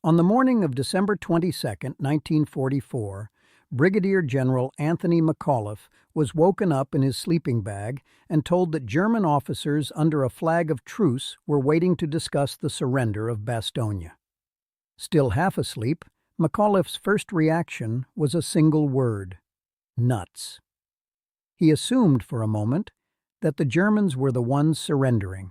On the morning of December 22, 1944, Brigadier General Anthony McAuliffe was woken up in his sleeping bag and told that German officers under a flag of truce were waiting to discuss the surrender of Bastogne. Still half asleep, McAuliffe's first reaction was a single word: nuts. He assumed for a moment that the Germans were the ones surrendering.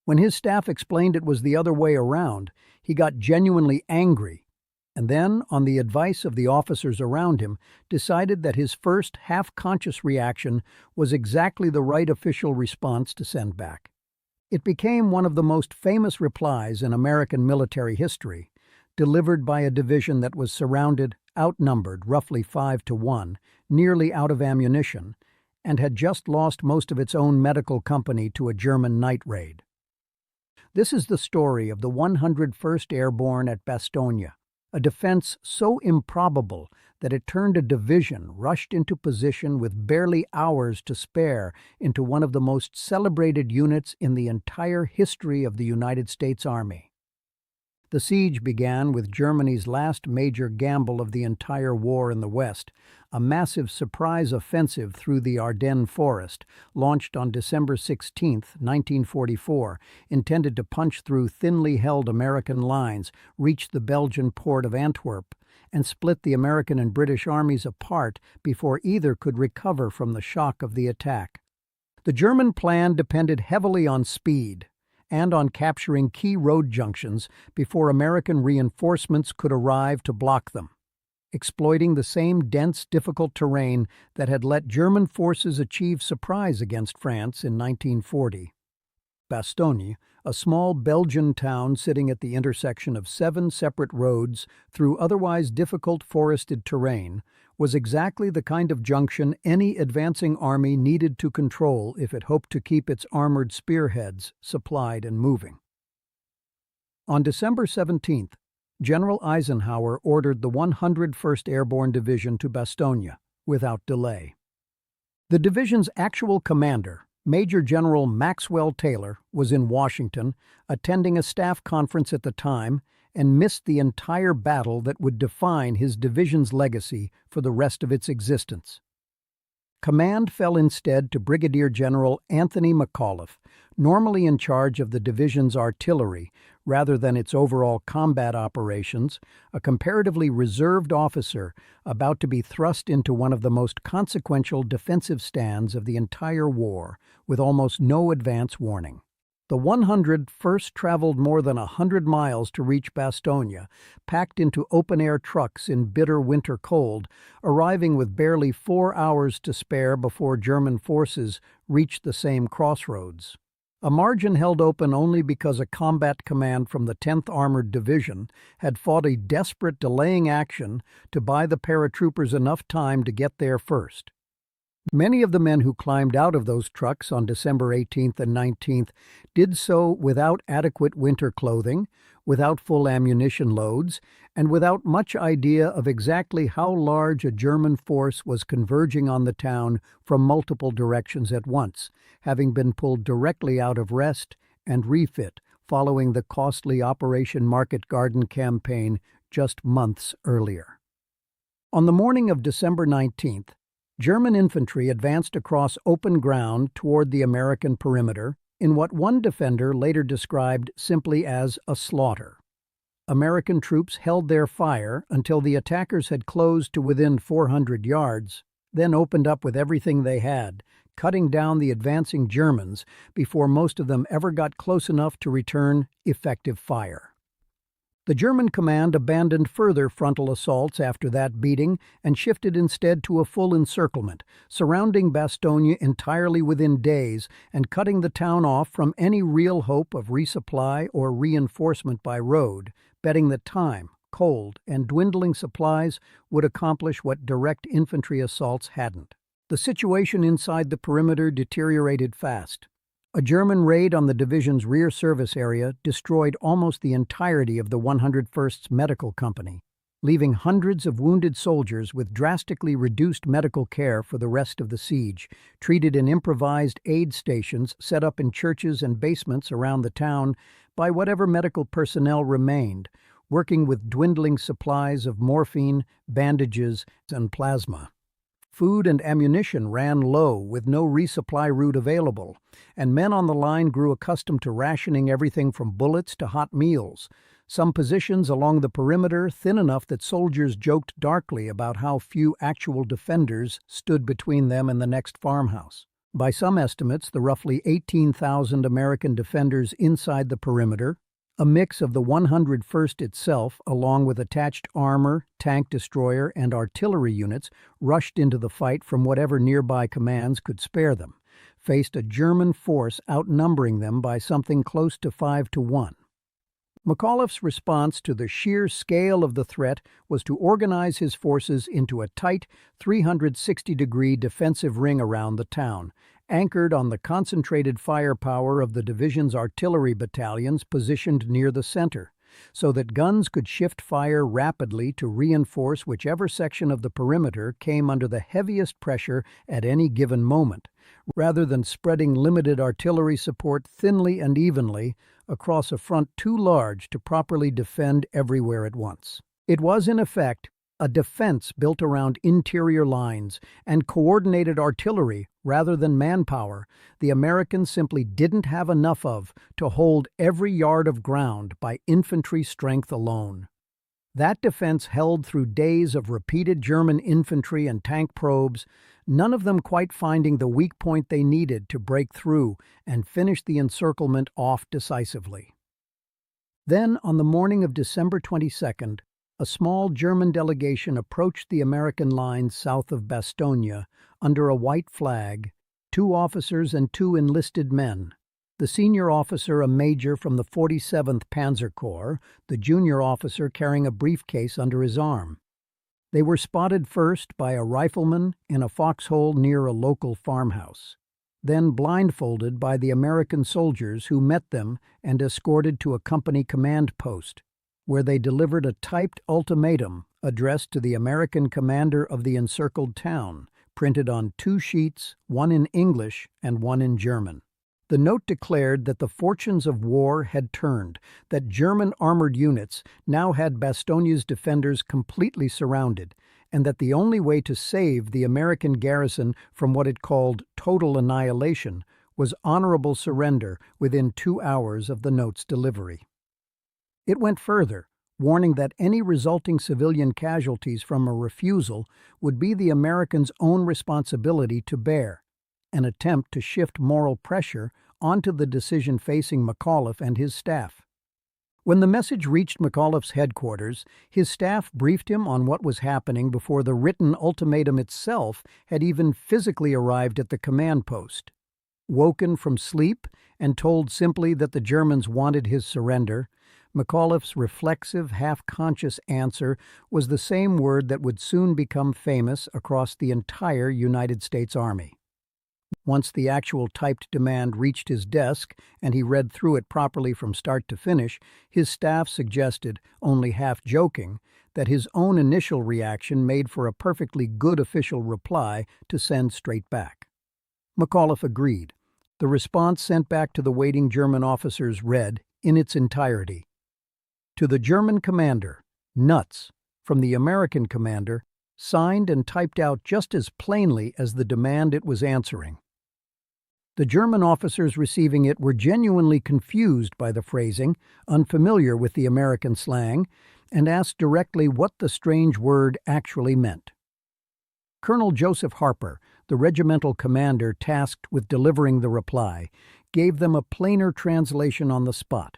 When his staff explained it was the other way around, he got genuinely angry, and then, on the advice of the officers around him, decided that his first half-conscious reaction was exactly the right official response to send back. It became one of the most famous replies in American military history, delivered by a division that was surrounded, outnumbered roughly 5-1, nearly out of ammunition, and had just lost most of its own medical company to a German night raid. This is the story of the 101st Airborne at Bastogne, a defense so improbable that it turned a division rushed into position with barely hours to spare into one of the most celebrated units in the entire history of the United States Army. The siege began with Germany's last major gamble of the entire war in the West, a massive surprise offensive through the Ardennes forest, launched on December 16, 1944, intended to punch through thinly held American lines, reach the Belgian port of Antwerp, and split the American and British armies apart before either could recover from the shock of the attack. The German plan depended heavily on speed and on capturing key road junctions before American reinforcements could arrive to block them, exploiting the same dense, difficult terrain that had let German forces achieve surprise against France in 1940. Bastogne, a small Belgian town sitting at the intersection of 7 separate roads through otherwise difficult forested terrain, was exactly the kind of junction any advancing army needed to control if it hoped to keep its armored spearheads supplied and moving. On December 17th, General Eisenhower ordered the 101st Airborne Division to Bastogne without delay. The division's actual commander, Major General Maxwell Taylor, was in Washington, attending a staff conference at the time, and missed the entire battle that would define his division's legacy for the rest of its existence. Command fell instead to Brigadier General Anthony McAuliffe, normally in charge of the division's artillery rather than its overall combat operations, a comparatively reserved officer about to be thrust into one of the most consequential defensive stands of the entire war with almost no advance warning. The 100 first traveled more than 100 miles to reach Bastogne, packed into open-air trucks in bitter winter cold, arriving with barely 4 hours to spare before German forces reached the same crossroads. A margin held open only because a combat command from the 10th Armored Division had fought a desperate delaying action to buy the paratroopers enough time to get there first. Many of the men who climbed out of those trucks on December 18th and 19th did so without adequate winter clothing, without full ammunition loads, and without much idea of exactly how large a German force was converging on the town from multiple directions at once, having been pulled directly out of rest and refit following the costly Operation Market Garden campaign just months earlier. On the morning of December 19th, German infantry advanced across open ground toward the American perimeter in what one defender later described simply as a slaughter. American troops held their fire until the attackers had closed to within 400 yards, then opened up with everything they had, cutting down the advancing Germans before most of them ever got close enough to return effective fire. The German command abandoned further frontal assaults after that beating and shifted instead to a full encirclement, surrounding Bastogne entirely within days and cutting the town off from any real hope of resupply or reinforcement by road, betting that time, cold, and dwindling supplies would accomplish what direct infantry assaults hadn't. The situation inside the perimeter deteriorated fast. A German raid on the division's rear service area destroyed almost the entirety of the 101st's medical company, leaving hundreds of wounded soldiers with drastically reduced medical care for the rest of the siege, treated in improvised aid stations set up in churches and basements around the town by whatever medical personnel remained, working with dwindling supplies of morphine, bandages, and plasma. Food and ammunition ran low with no resupply route available, and men on the line grew accustomed to rationing everything from bullets to hot meals. Some positions along the perimeter thin enough that soldiers joked darkly about how few actual defenders stood between them and the next farmhouse. By some estimates, the roughly 18,000 American defenders inside the perimeter, a mix of the 101st itself, along with attached armor, tank destroyer, and artillery units, rushed into the fight from whatever nearby commands could spare them, faced a German force outnumbering them by something close to 5-1. McAuliffe's response to the sheer scale of the threat was to organize his forces into a tight 360-degree defensive ring around the town, anchored on the concentrated firepower of the division's artillery battalions positioned near the center, so that guns could shift fire rapidly to reinforce whichever section of the perimeter came under the heaviest pressure at any given moment, rather than spreading limited artillery support thinly and evenly across a front too large to properly defend everywhere at once. It was, in effect, a defense built around interior lines and coordinated artillery rather than manpower the Americans simply didn't have enough of to hold every yard of ground by infantry strength alone. That defense held through days of repeated German infantry and tank probes, none of them quite finding the weak point they needed to break through and finish the encirclement off decisively. Then, on the morning of December 22nd, a small German delegation approached the American lines south of Bastogne under a white flag, 2 officers and 2 enlisted men. The senior officer a major from the 47th Panzer Corps, the junior officer carrying a briefcase under his arm. They were spotted first by a rifleman in a foxhole near a local farmhouse, then blindfolded by the American soldiers who met them and escorted to a company command post, where they delivered a typed ultimatum addressed to the American commander of the encircled town, printed on 2 sheets, one in English and one in German. The note declared that the fortunes of war had turned, that German armored units now had Bastogne's defenders completely surrounded, and that the only way to save the American garrison from what it called total annihilation was honorable surrender within 2 hours of the note's delivery. It went further, warning that any resulting civilian casualties from a refusal would be the Americans' own responsibility to bear, an attempt to shift moral pressure onto the decision facing McAuliffe and his staff. When the message reached McAuliffe's headquarters, his staff briefed him on what was happening before the written ultimatum itself had even physically arrived at the command post. Woken from sleep and told simply that the Germans wanted his surrender, McAuliffe's reflexive, half-conscious answer was the same word that would soon become famous across the entire United States Army. Once the actual typed demand reached his desk and he read through it properly from start to finish, his staff suggested, only half joking, that his own initial reaction made for a perfectly good official reply to send straight back. McAuliffe agreed. The response sent back to the waiting German officers read, in its entirety, "To the German commander, nuts," from the American commander, signed and typed out just as plainly as the demand it was answering. The German officers receiving it were genuinely confused by the phrasing, unfamiliar with the American slang, and asked directly what the strange word actually meant. Colonel Joseph Harper, the regimental commander tasked with delivering the reply, gave them a plainer translation on the spot.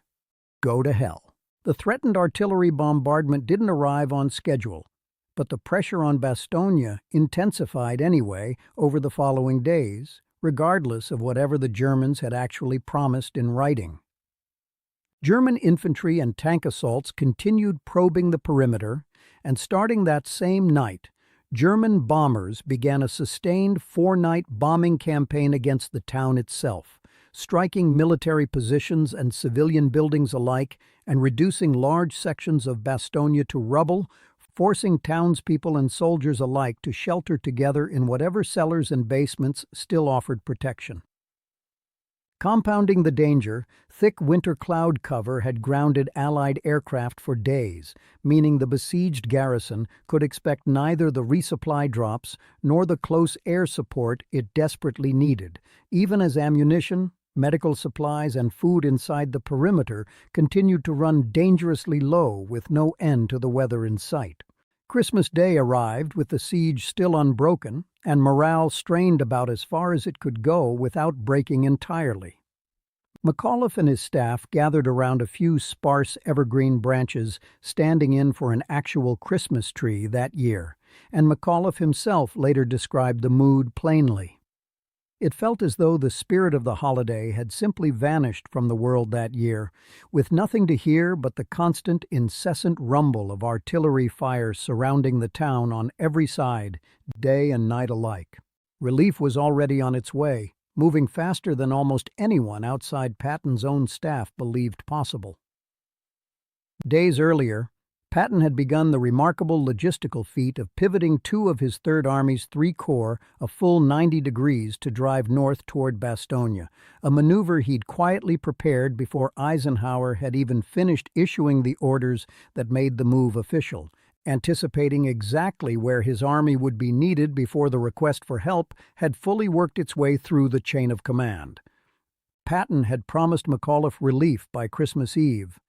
Go to hell. The threatened artillery bombardment didn't arrive on schedule, but the pressure on Bastogne intensified anyway over the following days, regardless of whatever the Germans had actually promised in writing. German infantry and tank assaults continued probing the perimeter, and starting that same night, German bombers began a sustained 4-night bombing campaign against the town itself, striking military positions and civilian buildings alike and reducing large sections of Bastogne to rubble, forcing townspeople and soldiers alike to shelter together in whatever cellars and basements still offered protection. Compounding the danger, thick winter cloud cover had grounded Allied aircraft for days, meaning the besieged garrison could expect neither the resupply drops nor the close air support it desperately needed, even as ammunition, medical supplies, and food inside the perimeter continued to run dangerously low with no end to the weather in sight. Christmas Day arrived with the siege still unbroken and morale strained about as far as it could go without breaking entirely. McAuliffe and his staff gathered around a few sparse evergreen branches standing in for an actual Christmas tree that year, and McAuliffe himself later described the mood plainly. It felt as though the spirit of the holiday had simply vanished from the world that year, with nothing to hear but the constant, incessant rumble of artillery fire surrounding the town on every side, day and night alike. Relief was already on its way, moving faster than almost anyone outside Patton's own staff believed possible. Days earlier, Patton had begun the remarkable logistical feat of pivoting two of his Third Army's three corps a full 90 degrees to drive north toward Bastogne, a maneuver he'd quietly prepared before Eisenhower had even finished issuing the orders that made the move official, anticipating exactly where his army would be needed before the request for help had fully worked its way through the chain of command. Patton had promised McAuliffe relief by Christmas Eve,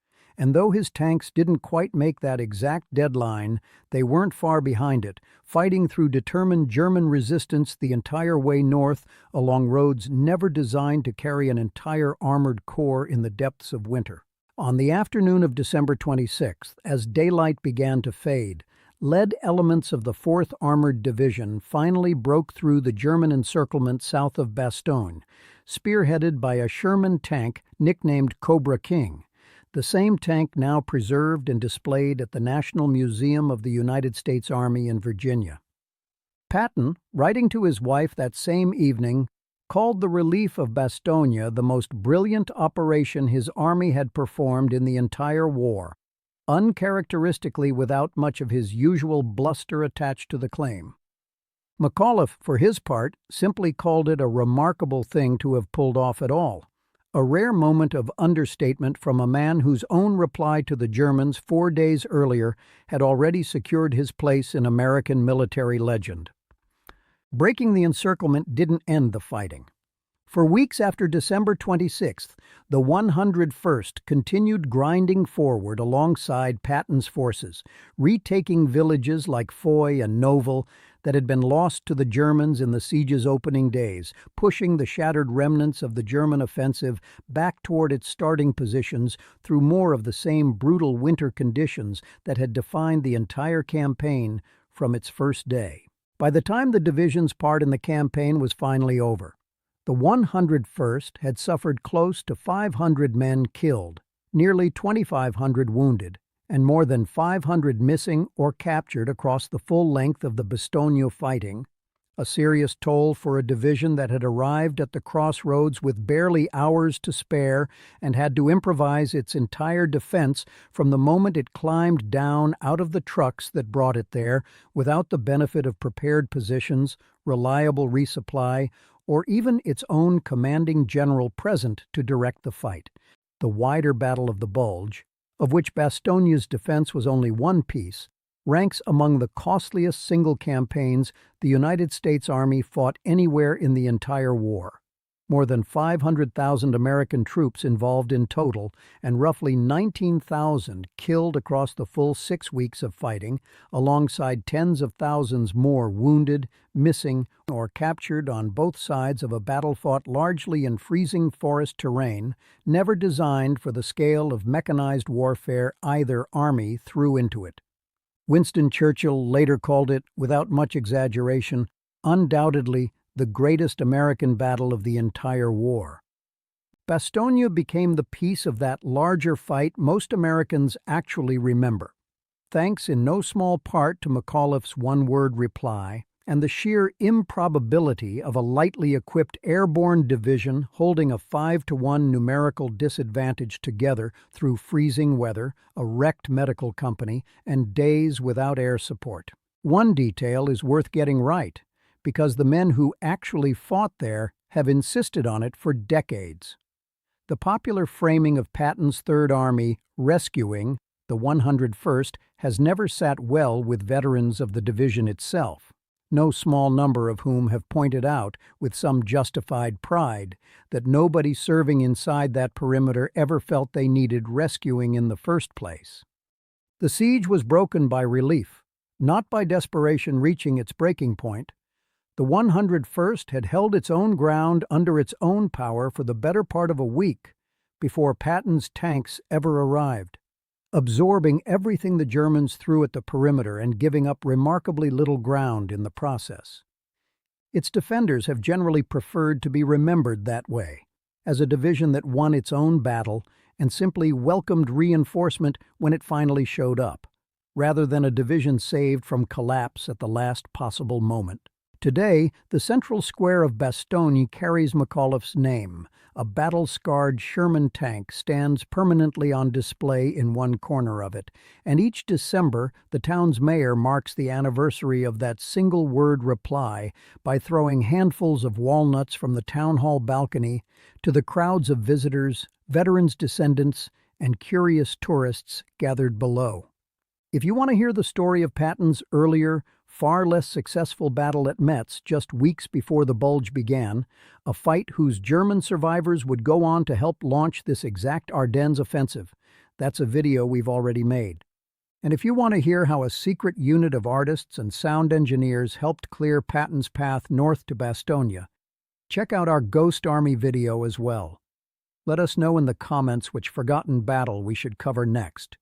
and though his tanks didn't quite make that exact deadline, they weren't far behind it, fighting through determined German resistance the entire way north along roads never designed to carry an entire armored corps in the depths of winter. On the afternoon of December 26th, as daylight began to fade, lead elements of the 4th Armored Division finally broke through the German encirclement south of Bastogne, spearheaded by a Sherman tank nicknamed Cobra King, the same tank now preserved and displayed at the National Museum of the United States Army in Virginia. Patton, writing to his wife that same evening, called the relief of Bastogne the most brilliant operation his army had performed in the entire war, uncharacteristically without much of his usual bluster attached to the claim. McAuliffe, for his part, simply called it a remarkable thing to have pulled off at all, a rare moment of understatement from a man whose own reply to the Germans 4 days earlier had already secured his place in American military legend. Breaking the encirclement didn't end the fighting. For weeks after December 26th, the 101st continued grinding forward alongside Patton's forces, retaking villages like Foy and Novel that had been lost to the Germans in the siege's opening days, pushing the shattered remnants of the German offensive back toward its starting positions through more of the same brutal winter conditions that had defined the entire campaign from its first day. By the time the division's part in the campaign was finally over, the 101st had suffered close to 500 men killed, nearly 2,500 wounded, and more than 500 missing or captured across the full length of the Bastogne fighting, a serious toll for a division that had arrived at the crossroads with barely hours to spare and had to improvise its entire defense from the moment it climbed down out of the trucks that brought it there without the benefit of prepared positions, reliable resupply, or even its own commanding general present to direct the fight. The wider Battle of the Bulge, of which Bastogne's defense was only one piece, ranks among the costliest single campaigns the United States Army fought anywhere in the entire war. More than 500,000 American troops involved in total, and roughly 19,000 killed across the full 6 weeks of fighting, alongside tens of thousands more wounded, missing, or captured on both sides of a battle fought largely in freezing forest terrain, never designed for the scale of mechanized warfare either army threw into it. Winston Churchill later called it, without much exaggeration, undoubtedly the greatest American battle of the entire war. Bastogne became the piece of that larger fight most Americans actually remember, thanks in no small part to McAuliffe's one-word reply and the sheer improbability of a lightly equipped Airborne Division holding a 5-to-1 numerical disadvantage together through freezing weather, a wrecked medical company, and days without air support. One detail is worth getting right, because the men who actually fought there have insisted on it for decades. The popular framing of Patton's Third Army rescuing the 101st has never sat well with veterans of the division itself, no small number of whom have pointed out, with some justified pride, that nobody serving inside that perimeter ever felt they needed rescuing in the first place. The siege was broken by relief, not by desperation reaching its breaking point. The 101st had held its own ground under its own power for the better part of a week before Patton's tanks ever arrived, absorbing everything the Germans threw at the perimeter and giving up remarkably little ground in the process. Its defenders have generally preferred to be remembered that way, as a division that won its own battle and simply welcomed reinforcement when it finally showed up, rather than a division saved from collapse at the last possible moment. Today, the central square of Bastogne carries McAuliffe's name. A battle-scarred Sherman tank stands permanently on display in one corner of it, and each December the town's mayor marks the anniversary of that single-word reply by throwing handfuls of walnuts from the town hall balcony to the crowds of visitors, veterans' descendants, and curious tourists gathered below. If you want to hear the story of Patton's earlier, far less successful battle at Metz just weeks before the Bulge began, a fight whose German survivors would go on to help launch this exact Ardennes offensive, that's a video we've already made. And if you want to hear how a secret unit of artists and sound engineers helped clear Patton's path north to Bastogne, check out our Ghost Army video as well. Let us know in the comments which forgotten battle we should cover next.